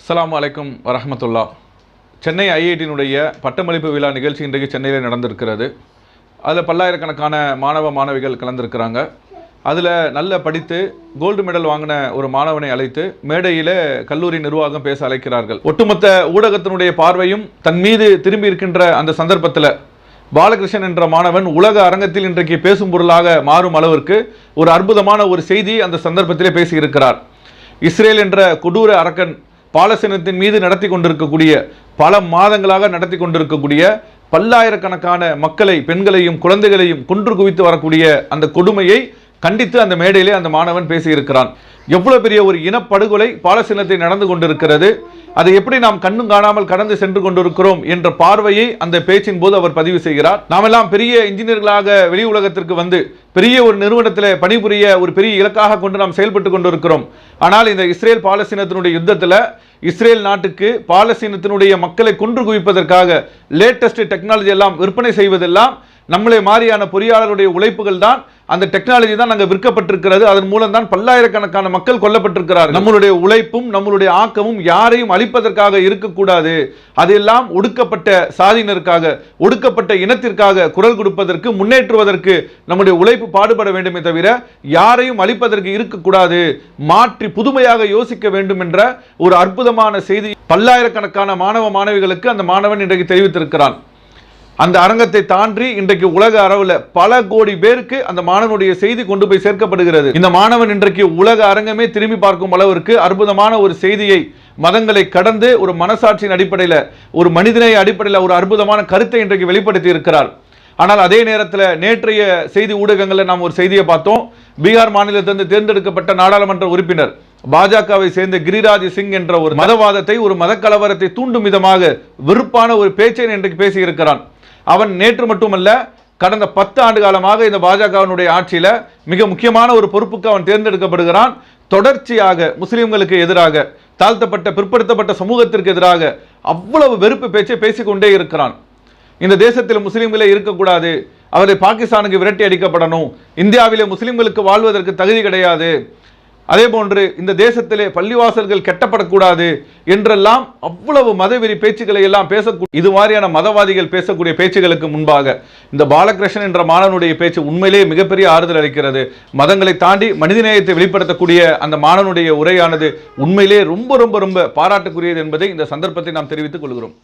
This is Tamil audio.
அஸ்ஸலாமு அலைக்கும் வரஹ்மத்துல்லா. சென்னை ஐஐடியினுடைய பட்டமளிப்பு விழா நிகழ்ச்சி இன்றைக்கு சென்னையில் நடந்திருக்கிறது. அதில் பல்லாயிரக்கணக்கான மாணவிகள் கலந்துருக்கிறாங்க. அதில் நல்ல படித்து கோல்டு மெடல் வாங்கின ஒரு மாணவனை அழைத்து மேடையில் கல்லூரி நிர்வாகம் பேச அழைக்கிறார்கள். ஒட்டுமொத்த ஊடகத்தினுடைய பார்வையும் தன் மீது திரும்பி இருக்கின்ற அந்த சந்தர்ப்பத்தில் பாலகிருஷ்ணன் என்ற மாணவன் உலக அரங்கத்தில் இன்றைக்கு பேசும் பொருளாக மாறும் அளவிற்கு ஒரு அற்புதமான ஒரு செய்தி அந்த சந்தர்ப்பத்திலே பேசியிருக்கிறார். இஸ்ரேல் என்ற கொடூர அரக்கன் பாலஸ்தீனத்தின் மீது நடத்தி கொண்டிருக்கக்கூடிய பல மாதங்களாக நடத்தி கொண்டிருக்கக்கூடிய பல்லாயிரக்கணக்கான மக்களை, பெண்களையும் குழந்தைகளையும் கொன்று குவித்து வரக்கூடிய அந்த கொடுமையை கண்டித்து அந்த மேடையிலே அந்த மாணவன் பேசியிருக்கிறான். எவ்வளவு பெரிய ஒரு இனப்படுகொலை பாலஸ்தீனத்தில் நடந்து கொண்டிருக்கிறது, அதை எப்படி நாம் கண்ணும் காணாமல் கடந்து சென்று கொண்டிருக்கிறோம் என்ற பார்வையை அந்த பேச்சின் போது அவர் பதிவு செய்கிறார். நாமெல்லாம் பெரிய இன்ஜினியர்களாக வெளி உலகத்திற்கு வந்து பெரிய ஒரு நிறுவனத்தில் பணிபுரிய ஒரு பெரிய இலக்காக கொண்டு நாம் செயல்பட்டு கொண்டிருக்கிறோம். ஆனால் இந்த இஸ்ரேல் பாலஸ்தீனத்தினுடைய யுத்தத்தில் இஸ்ரேல் நாட்டுக்கு பாலஸ்தீனத்தினுடைய மக்களை கொன்று குவிப்பதற்காக லேட்டஸ்ட் டெக்னாலஜி எல்லாம் விற்பனை செய்வதெல்லாம் நம்மளே மாதிரியான பொறியாளருடைய உழைப்புகள் தான், அந்த டெக்னாலஜி தான் நாங்கள் விற்கப்பட்டிருக்கிறது. அதன் மூலம் தான் பல்லாயிரக்கணக்கான மக்கள் கொல்லப்பட்டிருக்கிறார்கள். நம்மளுடைய உழைப்பும் நம்மளுடைய ஆக்கமும் யாரையும் அழிப்பதற்காக இருக்கக்கூடாது. அதெல்லாம் ஒடுக்கப்பட்ட சாதியினருக்காக, ஒடுக்கப்பட்ட இனத்திற்காக குரல் கொடுப்பதற்கு, முன்னேற்றுவதற்கு நம்முடைய உழைப்பு பாடுபட வேண்டுமே தவிர யாரையும் அழிப்பதற்கு இருக்கக்கூடாது, மாற்றி புதுமையாக யோசிக்க வேண்டும் என்ற ஒரு அற்புதமான செய்தி பல்லாயிரக்கணக்கான மாணவிகளுக்கு அந்த மாணவன் இன்றைக்கு தெரிவித்திருக்கிறான். அந்த அரங்கத்தை தாண்டி இன்றைக்கு உலக அளவில் பல கோடி பேருக்கு அந்த மாணவனுடைய செய்தி கொண்டு போய் சேர்க்கப்படுகிறது. இந்த மாணவன் இன்றைக்கு உலக அரங்கமே திரும்பி பார்க்கும் அளவிற்கு அற்புதமான ஒரு செய்தியை, மதங்களை கடந்து ஒரு மனசாட்சியின் அடிப்படையில், ஒரு மனிதநேய அடிப்படையில் ஒரு அற்புதமான கருத்தை இன்றைக்கு வெளிப்படுத்தி இருக்கிறார். ஆனால் அதே நேரத்தில் நேற்றைய செய்தி ஊடகங்களில் நாம் ஒரு செய்தியை பார்த்தோம். பீகார் மாநிலத்திலிருந்து தேர்ந்தெடுக்கப்பட்ட நாடாளுமன்ற உறுப்பினர் பாஜகவை சேர்ந்த கிரிராஜ் சிங் என்ற ஒரு மதவாதத்தை, ஒரு மத கலவரத்தை தூண்டும் விதமாக வெறுப்பான ஒரு பேச்சை இன்றைக்கு பேசியிருக்கிறான். அவன் நேற்று மட்டுமல்ல, கடந்த 10 ஆண்டு காலமாக இந்த பாஜகவினுடைய ஆட்சியில் மிக முக்கியமான ஒரு பொறுப்புக்கு அவன் தேர்ந்தெடுக்கப்படுகிறான். தொடர்ச்சியாக முஸ்லிம்களுக்கு எதிராக, தாழ்த்தப்பட்ட பிற்படுத்தப்பட்ட சமூகத்திற்கு எதிராக அவ்வளவு வெறுப்பு பேச்சை பேசிக்கொண்டே இருக்கிறான். இந்த தேசத்தில் முஸ்லிம்களே இருக்கக்கூடாது, அவரை பாகிஸ்தானுக்கு விரட்டி அடிக்கப்படணும், இந்தியாவிலே முஸ்லிம்களுக்கு வாழ்வதற்கு தகுதி கிடையாது, அதே போன்று இந்த தேசத்திலே பள்ளிவாசல்கள் கெட்டப்படக்கூடாது என்றெல்லாம் அவ்வளவு மதவெறி பேச்சுக்களை எல்லாம் பேசக்கூடிய, இது மாதிரியான மதவாதிகள் பேசக்கூடிய பேச்சுகளுக்கு முன்பாக இந்த பாலகிருஷ்ணன் என்ற மாணவனுடைய பேச்சு உண்மையிலேயே மிகப்பெரிய ஆறுதல் அளிக்கிறது. மதங்களை தாண்டி மனிதநேயத்தை வெளிப்படுத்தக்கூடிய அந்த மாணவனுடைய உரையானது உண்மையிலே ரொம்ப ரொம்ப ரொம்ப பாராட்டுக்குரியது என்பதை இந்த சந்தர்ப்பத்தை நாம் தெரிவித்துக் கொள்கிறோம்.